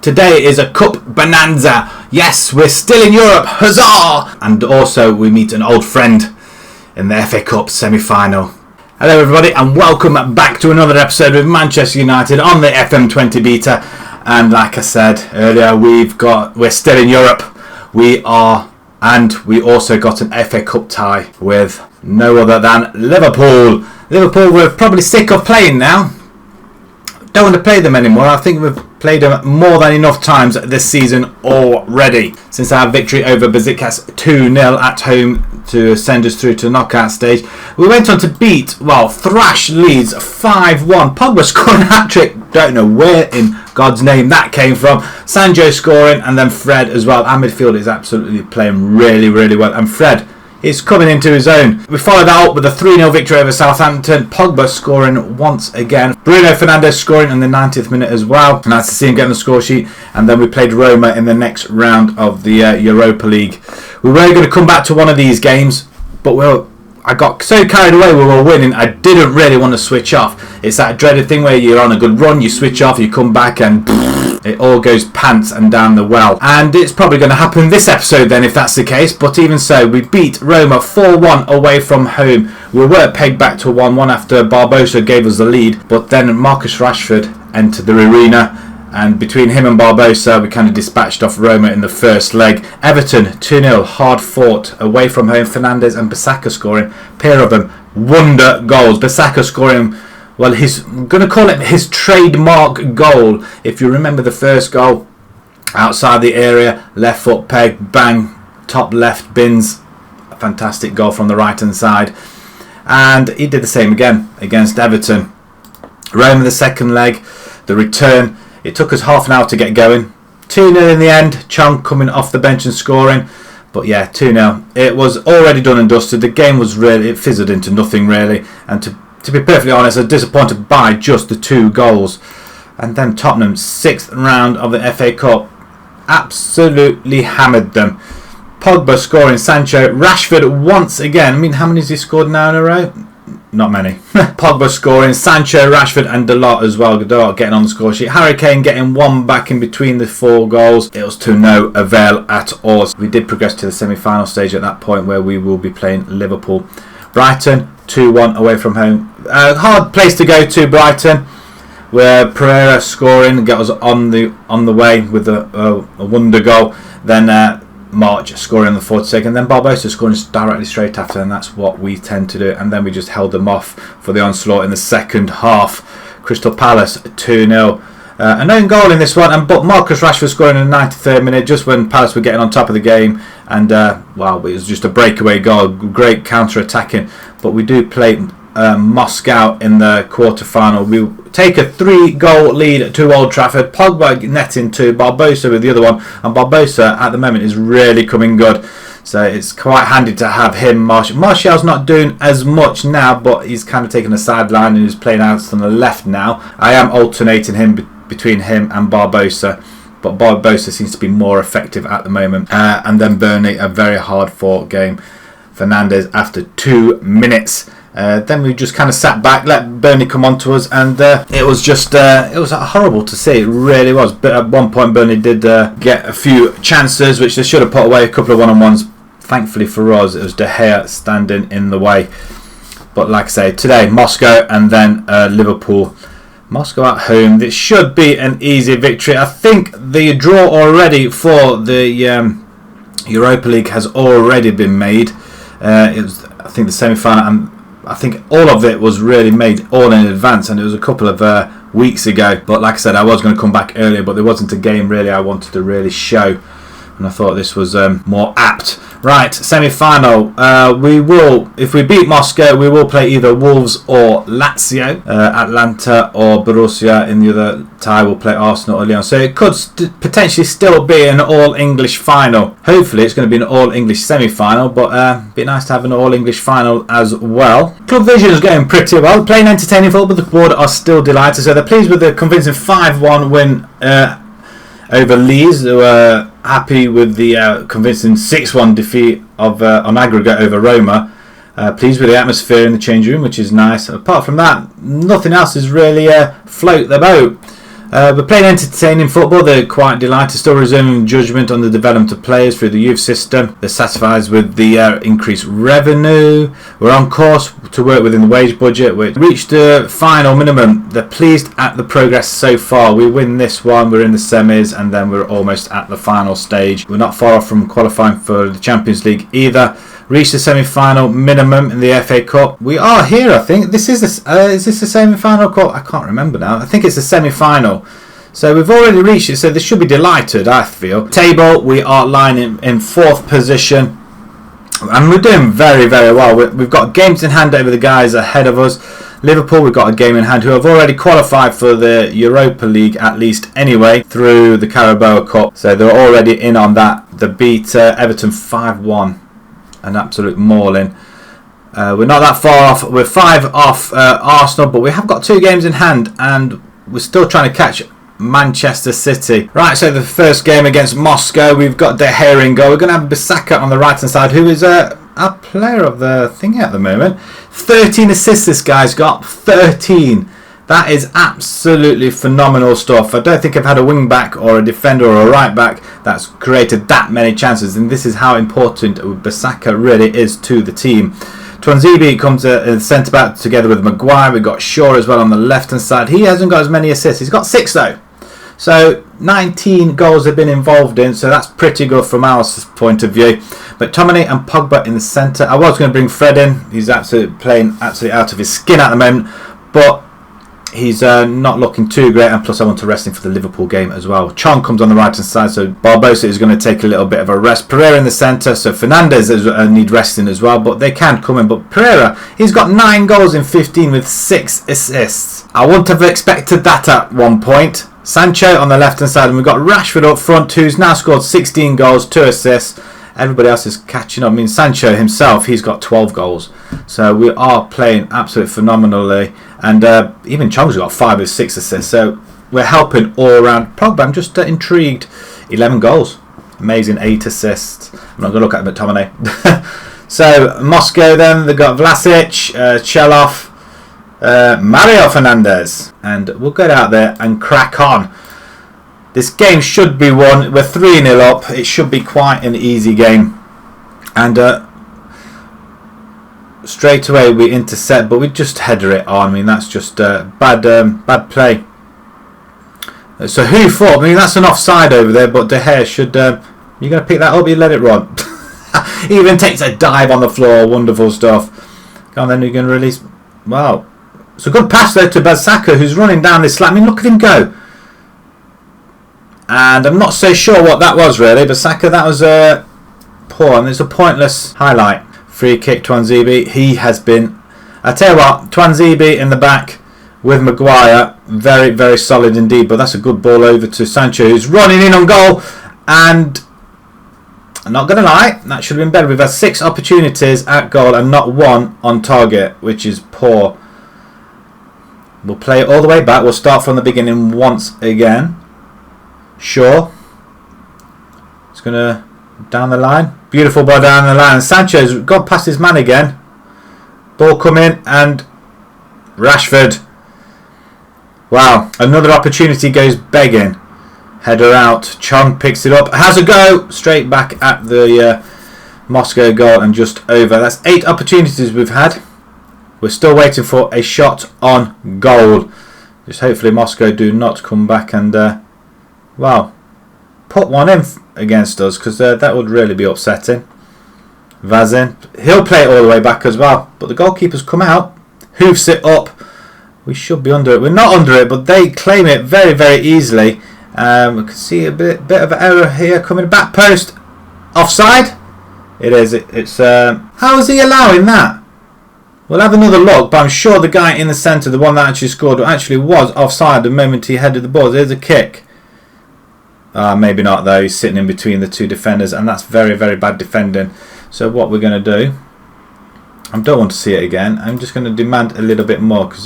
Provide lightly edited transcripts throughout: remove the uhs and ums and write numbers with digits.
Today is a cup bonanza. Yes, we're still in Europe. Huzzah! And also we meet an old friend in the FA Cup semi-final. Hello everybody and welcome back to another episode of Manchester United on the FM20 beta. And like I said earlier, we're still in Europe. We also got an FA Cup tie with no other than Liverpool. Liverpool were probably sick of playing now. Don't want to play them anymore. I think we've played them more than enough times this season already. Since our victory over Besiktas 2-0 at home to send us through to the knockout stage, we went on to thrash Leeds 5-1. Pogba scoring a hat-trick. Don't know where in God's name that came from. Sancho scoring and then Fred as well. Our midfield is absolutely playing really, really well. And Fred is coming into his own. We followed that up with a 3-0 victory over Southampton. Pogba scoring once again. Bruno Fernandes scoring in the 90th minute as well. Nice to see him get on the score sheet. And then we played Roma in the next round of the Europa League. We were going to come back to one of these games, but I got so carried away we were winning, I didn't really want to switch off. It's that dreaded thing where you're on a good run, you switch off, you come back and it all goes pants and down the well. And it's probably going to happen this episode then if that's the case. But even so, we beat Roma 4-1 away from home. We were pegged back to 1-1 after Barbosa gave us the lead. But then Marcus Rashford entered the arena. And between him and Barbosa, we kind of dispatched off Roma in the first leg. Everton 2-0, hard fought away from home. Fernandes and Bissaka scoring. Pair of them, wonder goals. Bissaka scoring, well, I'm going to call it his trademark goal. If you remember the first goal, outside the area, left foot peg, bang, top left bins. A fantastic goal from the right hand side. And he did the same again against Everton. Roma the second leg, the return. It took us half an hour to get going. 2-0 in the end. Chong coming off the bench and scoring. But yeah, 2-0. It was already done and dusted. The game was it fizzled into nothing really. And to be perfectly honest, I was disappointed by just the 2 goals. And then Tottenham, 6th round of the FA Cup, absolutely hammered them. Pogba scoring, Sancho, Rashford once again. I mean, how many has he scored now in a row? Not many. Pogba scoring, Sancho, Rashford and Dalot as well. Dalot getting on the score sheet. Harry Kane getting one back in between the 4 goals. It was to no avail at all. We did progress to the semi-final stage at that point where we will be playing Liverpool. Brighton 2-1 away from home. Hard place to go to, Brighton, where Pereira scoring and got us on the way with a wonder goal. Then March scoring in the 42nd, and then Barbosa scoring directly straight after, and that's what we tend to do. And then we just held them off for the onslaught in the second half. Crystal Palace 2-0. An own goal in this one, but Marcus Rashford scoring in the 93rd minute, just when Palace were getting on top of the game. And it was just a breakaway goal, great counter-attacking. But we do play Moscow in the quarter-final. We take a 3-goal lead to Old Trafford. Pogba netting 2, Barbosa with the other one, and Barbosa at the moment is really coming good. So it's quite handy to have him. Martial's not doing as much now, but he's kind of taking a sideline and he's playing out on the left now. I am alternating him between him and Barbosa, but Barbosa seems to be more effective at the moment. And then Burnley, a very hard-fought game. Fernandes after 2 minutes. Then we just kind of sat back, let Burnley come on to us, and it was just it was horrible to see. It really was. But at one point Burnley did get a few chances which they should have put away, a couple of one-on-ones. Thankfully for us, it was De Gea standing in the way. But like I say, today Moscow and then Liverpool. Moscow at home. This should be an easy victory. I think the draw already for the Europa League has already been made. It was, I think, the semi-final, and I think all of it was really made all in advance, and it was a couple of weeks ago. But like I said, I was going to come back earlier, but there wasn't a game really I wanted to really show, and I thought this was more apt. Right, semi-final. We will, if we beat Moscow, we will play either Wolves or Lazio. Atlanta or Borussia in the other tie will play Arsenal or Lyon. So it could potentially still be an all-English final. Hopefully it's going to be an all-English semi-final, but it'd be nice to have an all-English final as well. Club Vision is going pretty well. Playing entertaining football, but the board are still delighted. So they're pleased with the convincing 5-1 win over Leeds. They were happy with the convincing 6-1 defeat on aggregate over Roma. Pleased with the atmosphere in the change room, which is nice. Apart from that, nothing else has really floated the boat. We're playing entertaining football. They're quite delighted. Still reserving judgment on the development of players through the youth system. They're satisfied with the increased revenue. We're on course to work within the wage budget. We've reached the final minimum. They're pleased at the progress so far. We win this one, we're in the semis, and then we're almost at the final stage. We're not far off from qualifying for the Champions League either. Reached the semi-final minimum in the FA Cup. We are here, I think. This is is this the semi-final cup? I can't remember now. I think it's the semi-final. So we've already reached it, so they should be delighted, I feel. Table, we are lying in 4th position. And we're doing very, very well. We've got games in hand over the guys ahead of us. Liverpool, we've got a game in hand who have already qualified for the Europa League, at least anyway, through the Carabao Cup. So they're already in on that. They beat Everton 5-1. An absolute mauling. We're not that far off. We're 5 off Arsenal, but we have got 2 games in hand, and we're still trying to catch Manchester City. Right, so the first game against Moscow, we've got De Gea in goal. We're going to have Bissaka on the right hand side, who is our player of the thing at the moment. 13 assists this guy's got. 13. That is absolutely phenomenal stuff. I don't think I've had a wing back or a defender or a right back that's created that many chances, and this is how important Bissaka really is to the team. Twanzebe comes as centre back together with Maguire. We've got Shaw as well on the left hand side. He hasn't got as many assists. He's got 6 though. So 19 goals have been involved in, so that's pretty good from our point of view. But McTominay and Pogba in the centre. I was going to bring Fred in. He's playing absolutely out of his skin at the moment, but he's not looking too great, and plus I want to rest him for the Liverpool game as well. Chong comes on the right hand side, so Barbosa is going to take a little bit of a rest. Pereira in the centre, so Fernandes need resting as well, but they can come in. But Pereira, he's got 9 goals in 15 with 6 assists. I wouldn't have expected that at one point. Sancho on the left hand side, and we've got Rashford up front, who's now scored 16 goals, 2 assists. Everybody else is catching up. I mean, Sancho himself, he's got 12 goals. So we are playing absolutely phenomenally. And even Chong's got 5 with 6 assists. So we're helping all around. Pogba, I'm just intrigued. 11 goals. Amazing, 8 assists. I'm not going to look at McTominay. So Moscow then, they've got Vlasic, Chelov, Mario Fernandes. And we'll get out there and crack on. This game should be won. We're 3-0 up. It should be quite an easy game. And straight away we intercept, but we just header it on. I mean, that's just bad play. So who thought? I mean, that's an offside over there, but De Gea should... you're going to pick that up, you let it run. He even takes a dive on the floor. Wonderful stuff. Come on, then you're going to release... Wow. It's a good pass there to Bissaka, who's running down this slab. I mean, look at him go. And I'm not so sure what that was really. Bissaka, that was poor, and it's a pointless highlight. Free kick, Twanzebe. He has been... I tell you what, Twanzebe in the back with Maguire, very, very solid indeed. But that's a good ball over to Sancho, who's running in on goal. And I'm not going to lie, that should have been better. We've had 6 opportunities at goal and not 1 on target, which is poor. We'll play it all the way back. We'll start from the beginning once again. Shaw. It's going to down the line. Beautiful ball down the line. Sancho's got past his man again. Ball come in, and Rashford. Wow. Another opportunity goes begging. Header out. Chong picks it up. Has a go. Straight back at the Moscow goal and just over. That's 8 opportunities we've had. We're still waiting for a shot on goal. Just hopefully Moscow do not come back and... well, put one in against us, because that would really be upsetting. Vazin, he'll play it all the way back as well, but the goalkeeper's come out, hoofs it up. We should be under it. We're not under it, but they claim it very, very easily. We can see a bit of an error here coming back post. Offside? It is. It's. How is he allowing that? We'll have another look, but I'm sure the guy in the centre, the one that actually scored, actually was offside the moment he headed the ball. There's a kick. Maybe not though. He's sitting in between the 2 defenders, and that's very, very bad defending. So what we're going to do, I don't want to see it again. I'm just going to demand a little bit more, because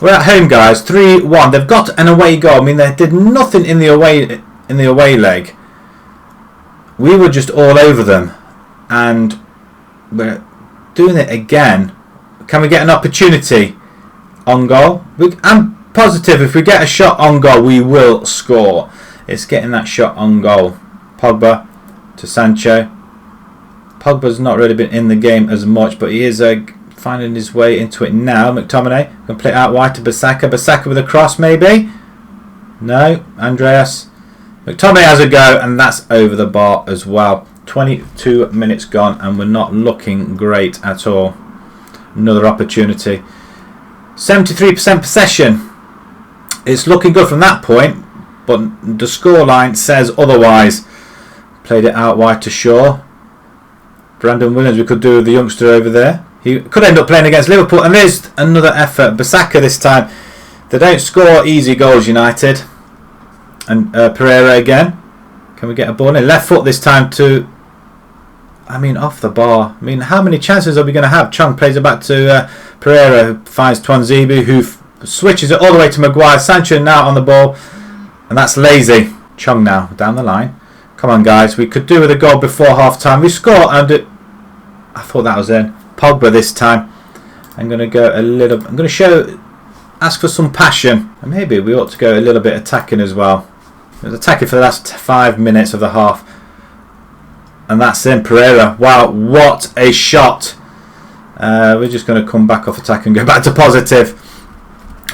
we're at home, guys. 3-1. They've got an away goal. I mean, they did nothing in the away leg. We were just all over them, and we're doing it again. Can we get an opportunity on goal? positive. If we get a shot on goal, we will score. It's getting that shot on goal. Pogba to Sancho. Pogba's not really been in the game as much, but he is finding his way into it now. McTominay can play it out wide to Bissaka. Bissaka with a cross, maybe? No, Andreas. McTominay has a go, and that's over the bar as well. 22 minutes gone, and we're not looking great at all. Another opportunity. 73% possession. It's looking good from that point, but the scoreline says otherwise. Played it out wide to Shaw. Brandon Williams, we could do with the youngster over there. He could end up playing against Liverpool, and there's another effort. Bissaka this time. They don't score easy goals, United. And Pereira again. Can we get a ball in? Left foot this time to... off the bar. How many chances are we going to have? Chong plays it back to Pereira, who finds Twanzebe, who switches it all the way to Maguire. Sancho now on the ball. And that's lazy. Chong now, down the line. Come on, guys. We could do with a goal before half-time. We score, and I thought that was in. Pogba this time. I'm going to go a little... I'm going to ask for some passion. And maybe we ought to go a little bit attacking as well. It was attacking for the last 5 minutes of the half. And that's in. Pereira. Wow, what a shot. We're just going to come back off attack and go back to positive.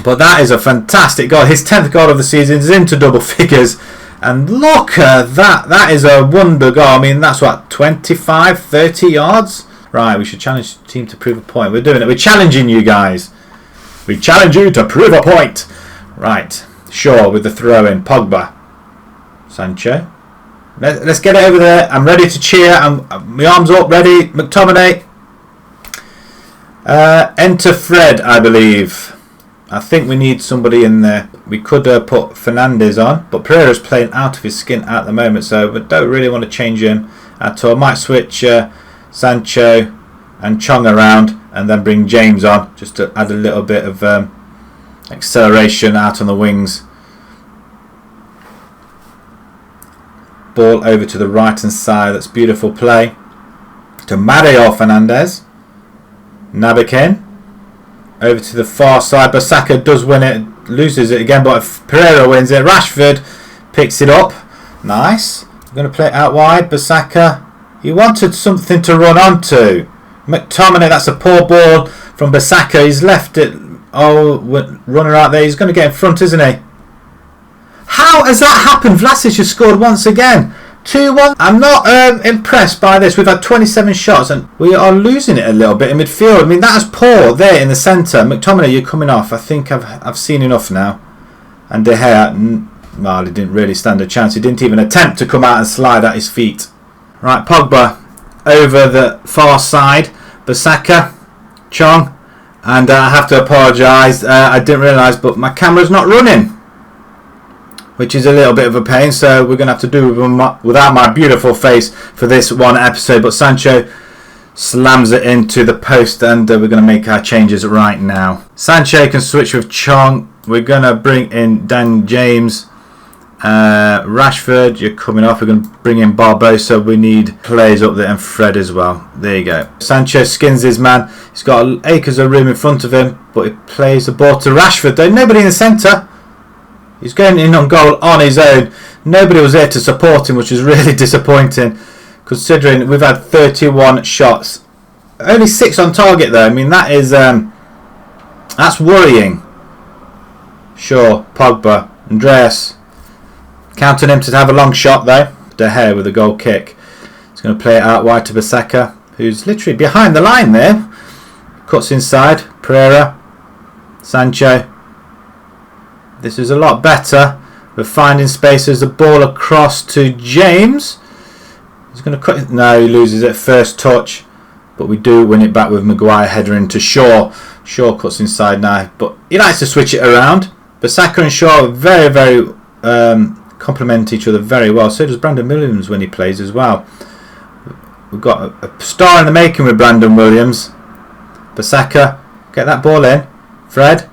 But that is a fantastic goal. His 10th goal of the season is into double figures. And look at that. That is a wonder goal. That's what, 25, 30 yards? Right, we should challenge the team to prove a point. We're doing it. We're challenging you guys. We challenge you to prove a point. Right. Shaw with the throw in. Pogba. Sancho. Let's get it over there. I'm ready to cheer. My arms up, ready. McTominay. Enter Fred, I believe. I think we need somebody in there. We could put Fernandez on, but Pereira's playing out of his skin at the moment, so we don't really want to change him at all. Might switch Sancho and Chong around and then bring James on, just to add a little bit of acceleration out on the wings. Ball over to the right hand side. That's beautiful play to Mario Fernandez. Nabakin over to the far side. Bissaka does win it, loses it again, but if Pereira wins it, Rashford picks it up. Nice. We're going to play it out wide. Bissaka, he wanted something to run onto. McTominay, that's a poor ball from Bissaka. He's left it. Oh, runner out there. He's going to get in front, isn't he? How has that happened? Vlasic has scored once again. 2-1. I'm not impressed by this. We've had 27 shots and we are losing it a little bit in midfield. That is poor there in the centre. McTominay, you're coming off. I think I've seen enough now. And De Gea, well, he didn't really stand a chance. He didn't even attempt to come out and slide at his feet. Right, Pogba over the far side. Bissaka, Chong. And I have to apologise. I didn't realise, but my camera's not running, which is a little bit of a pain, so we're going to have to do without my beautiful face for this one episode. But Sancho slams it into the post, and we're going to make our changes right now. Sancho can switch with Chong. We're going to bring in Dan James. Rashford, you're coming off. We're going to bring in Barbosa. We need players up there, and Fred as well. There you go. Sancho skins his man. He's got acres of room in front of him, but he plays the ball to Rashford. There's nobody in the centre. He's going in on goal on his own. Nobody was there to support him, which is really disappointing, considering we've had 31 shots. Only 6 on target, though. That is that's worrying. Sure, Pogba, Andreas, counting him to have a long shot though. De Gea with a goal kick. He's going to play it out wide to Bissaka, who's literally behind the line there. Cuts inside. Pereira, Sancho. This is a lot better. We're finding spaces. The ball across to James. He's going to cut it. No, he loses it first touch. But we do win it back with Maguire header into Shaw. Shaw cuts inside now. But he likes to switch it around. Bissaka and Shaw very, very complement each other very well. So does Brandon Williams when he plays as well. We've got a star in the making with Brandon Williams. Bissaka, get that ball in. Fred.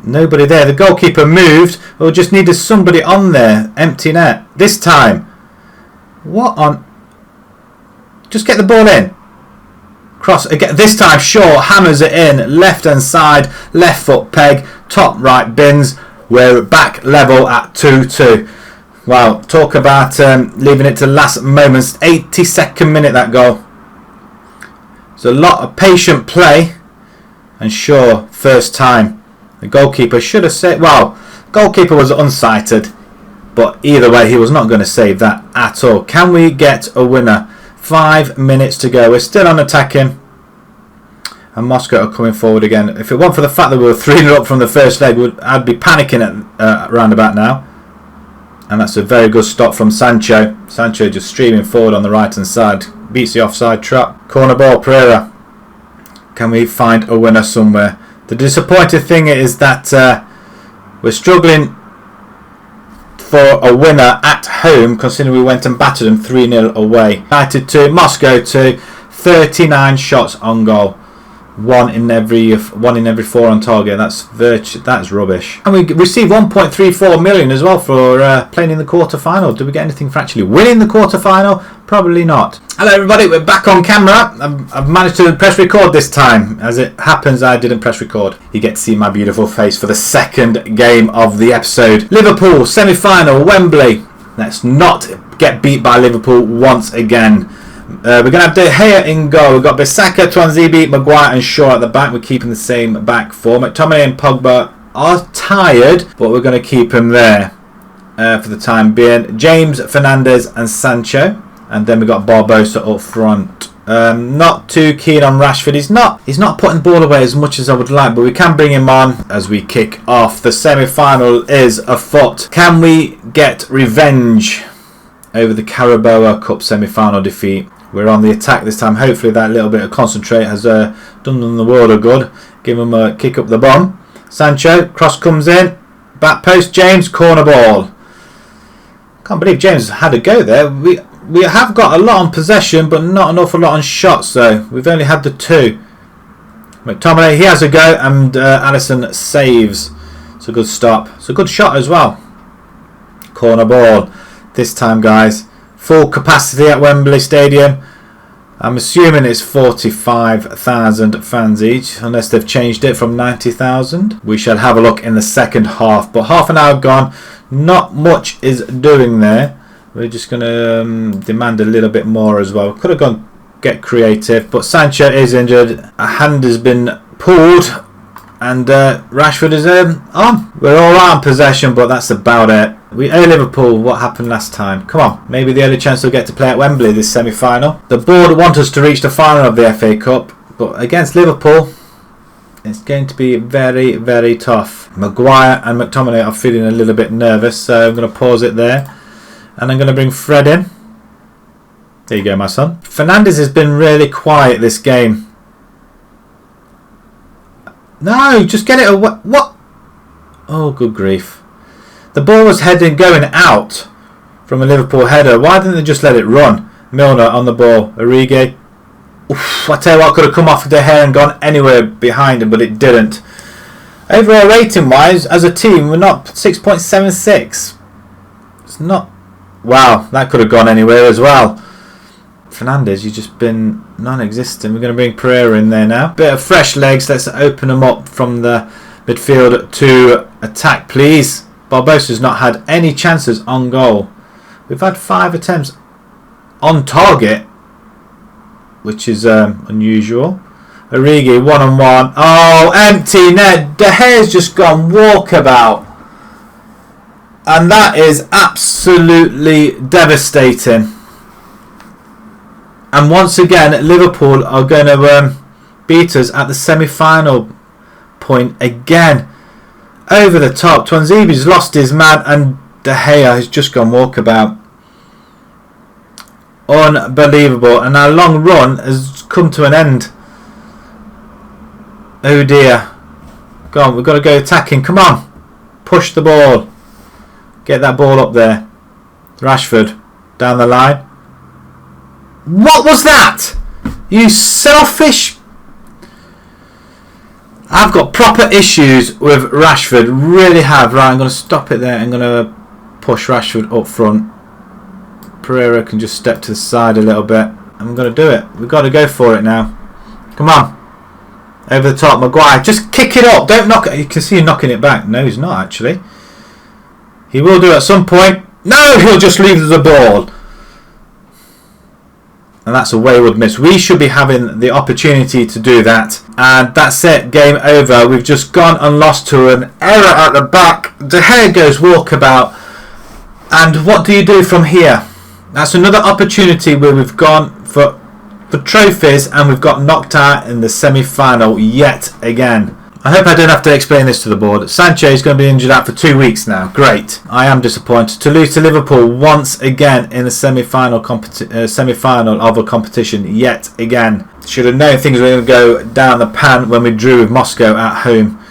Nobody there. The goalkeeper moved. We'll just needed somebody on there. Empty net. This time. What on... Just get the ball in. Cross again. This time Shaw hammers it in. Left hand side, left foot peg, top right bins. We're back level at 2-2. Wow, talk about leaving it to last moments. 82nd minute that goal. There's a lot of patient play. And Shaw, first time. The goalkeeper should have said, well, goalkeeper was unsighted. But either way, he was not going to save that at all. Can we get a winner? 5 minutes to go. We're still on attacking. And Moscow are coming forward again. If it weren't for the fact that we were 3-0 up from the first leg, I'd be panicking at round about now. And that's a very good stop from Sancho. Sancho just streaming forward on the right hand side. Beats the offside trap. Corner ball, Pereira. Can we find a winner somewhere? The disappointing thing is that we're struggling for a winner at home, considering we went and battered them 3-0 away. United 2, Moscow 2, 39 shots on goal. One in every 4 on target. That's rubbish. And we received 1.34 million as well for playing in the quarter-final. Did we get anything for actually winning the quarter-final? Probably not. Hello everybody, we're back on camera. I've managed to press record this time. As it happens, I didn't press record. You get to see my beautiful face for the second game of the episode. Liverpool, semi-final, Wembley. Let's not get beat by Liverpool once again. We're going to have De Gea in goal. We've got Bissaka, Twanzebe, Maguire and Shaw at the back. We're keeping the same back four. McTominay and Pogba are tired, but we're going to keep him there for the time being. James, Fernandes and Sancho. And then we've got Barbosa up front. Not too keen on Rashford. He's not putting the ball away as much as I would like, but we can bring him on as we kick off. The semi-final is afoot. Can we get revenge over the Carabao Cup semi-final defeat? We're on the attack this time. Hopefully that little bit of concentrate has done them the world of good. Give him a kick up the bum. Sancho, cross comes in. Back post, James, corner ball. Can't believe James had a go there. We have got a lot on possession, but not an awful lot on shots, though. We've only had the 2. McTominay, he has a go, and Alisson saves. It's a good stop. It's a good shot as well. Corner ball. This time, guys. Full capacity at Wembley Stadium. I'm assuming it's 45,000 fans each, unless they've changed it from 90,000. We shall have a look in the second half. But half an hour gone. Not much is doing there. We're just going to demand a little bit more as well. Could have gone get creative, but Sancho is injured. A hand has been pulled, and Rashford is on. We're all right on possession, but that's about it. We owe Liverpool what happened last time. Come on, maybe the only chance we'll get to play at Wembley this semi-final. The board want us to reach the final of the FA Cup, but against Liverpool, it's going to be very, very tough. Maguire and McTominay are feeling a little bit nervous, so I'm going to pause it there. And I'm going to bring Fred in. There you go, my son. Fernandes has been really quiet this game. No, just get it away. What? Oh, good grief. The ball was going out from a Liverpool header. Why didn't they just let it run? Milner on the ball. Origi. Oof, I tell you what, could have come off De Gea and gone anywhere behind him, but it didn't. Overall rating wise, as a team, we're not 6.76. It's not. Wow, that could have gone anywhere as well. Fernandes, you've just been non-existent. We're going to bring Pereira in there now. Bit of fresh legs. Let's open them up from the midfield to attack, please. Barbosa's not had any chances on goal. We've had 5 attempts on target, which is unusual. Origi, 1-on-1. Oh, empty net. De Gea's just gone walkabout. And that is absolutely devastating. And once again, Liverpool are going to beat us at the semi-final point again. Over the top. Twanzebe's lost his man and De Gea has just gone walkabout. Unbelievable. And our long run has come to an end. Oh dear. Go on, we've got to go attacking. Come on. Push the ball. Get that ball up there. Rashford down the line. What was that? You selfish. I've got proper issues with Rashford. Really have. Right, I'm going to stop it there. I'm going to push Rashford up front. Pereira can just step to the side a little bit. I'm going to do it. We've got to go for it now. Come on. Over the top, Maguire. Just kick it up. Don't knock it. You can see him knocking it back. No, he's not actually. He will do at some point. No, he'll just leave the ball. And that's a wayward miss. We should be having the opportunity to do that. And that's it. Game over. We've just gone and lost to an error at the back. De Gea goes walkabout. And what do you do from here? That's another opportunity where we've gone for trophies and we've got knocked out in the semi-final yet again. I hope I don't have to explain this to the board. Sancho is going to be injured out for 2 weeks now. Great. I am disappointed to lose to Liverpool once again in the semi-final of a competition yet again. Should have known things were going to go down the pan when we drew with Moscow at home.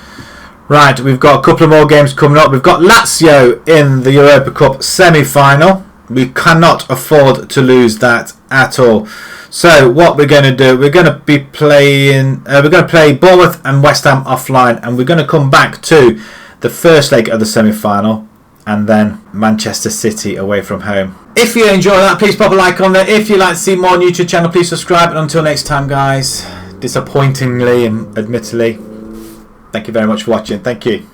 Right, we've got a couple of more games coming up. We've got Lazio in the Europa Cup semi-final. We cannot afford to lose that at all. So what we're going to do, we're going to be playing. We're going to play Bournemouth and West Ham offline, and we're going to come back to the first leg of the semi-final, and then Manchester City away from home. If you enjoy that, please pop a like on there. If you'd like to see more on YouTube channel, please subscribe. And until next time, guys, disappointingly and admittedly, thank you very much for watching. Thank you.